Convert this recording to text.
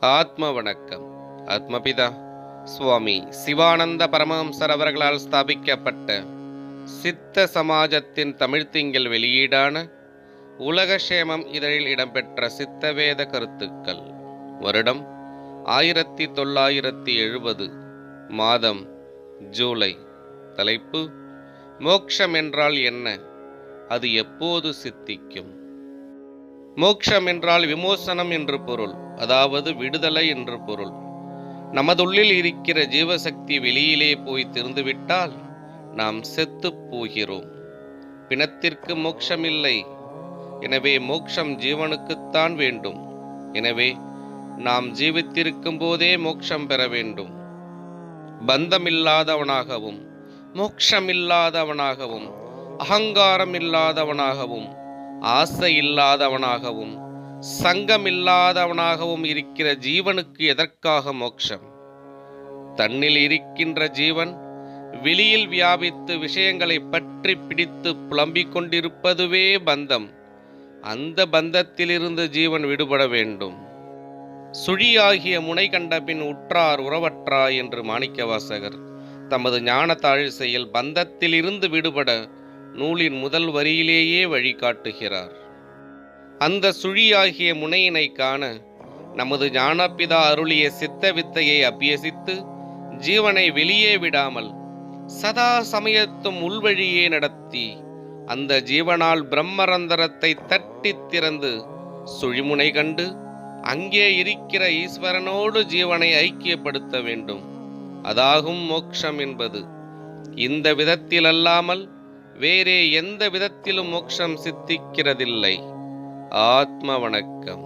ஆத்ம வணக்கம். ஆத்மபிதா சுவாமி சிவானந்த பரமஹம்சர் அவர்களால் ஸ்தாபிக்கப்பட்ட சித்த சமாஜத்தின் தமிழ்த்திங்கள் வெளியீடான உலகக்ஷேமம் இதழில் இடம்பெற்ற சித்தவேத கருத்துக்கள். வருடம் 1970. மாதம் ஜூலை. தலைப்பு: மோக்ஷம் என்றால் என்ன? அது எப்போது சித்திக்கும்? மோக்ஷம் என்றால் விமோசனம் என்று பொருள், அதாவது விடுதலை என்று பொருள். நமதுள்ளில் இருக்கிற ஜீவசக்தி வெளியிலே போய் திருந்துவிட்டால் நாம் செத்துப் போகிறோம். பிணத்திற்கு மோக்ஷம் இல்லை. எனவே மோக்ஷம் ஜீவனுக்குத்தான் வேண்டும். எனவே நாம் ஜீவித்திருக்கும் போதே மோக்ஷம் பெற வேண்டும். பந்தமில்லாதவனாகவும் மோக்ஷமில்லாதவனாகவும் அகங்காரம் இல்லாதவனாகவும் ஆசை இல்லாதவனாகவும் சங்கமில்லாதவனாகவும் இருக்கிற ஜீவனுக்கு எதற்காக மோட்சம்? தன்னில் இருக்கின்ற ஜீவன் வெளியில் வியாபித்து விஷயங்களை பற்றி பிடித்து புலம்பிக் கொண்டிருப்பதுவே பந்தம். அந்த பந்தத்திலிருந்து ஜீவன் விடுபட வேண்டும். சுழியாகிய முனை கண்ட பின் உற்றார் உறவற்றாய் என்று மாணிக்கவாசகர் தமது ஞான தாழிசையில் பந்தத்திலிருந்து விடுபட நூலின் முதல் வரியிலேயே வழிகாட்டுகிறார். அந்த சுழியாகிய முனையினை காண நமது ஞானப்பிதா அருளிய சித்த வித்தையை அபியசித்து ஜீவனை வெளியே விடாமல் சதா சமயத்தும் உள்வழியே நடத்தி அந்த ஜீவனால் பிரம்மரந்தரத்தை தட்டி திறந்து சுழிமுனை கண்டு அங்கே இருக்கிற ஈஸ்வரனோடு ஜீவனை ஐக்கியப்படுத்த வேண்டும். அதாகும் மோக்ஷம் என்பது. இந்த விதத்தில் அல்லாமல் வேறே எந்த விதத்திலும் மோக்ஷம் சித்திக்கிறதில்லை. ஆத்ம வணக்கம்.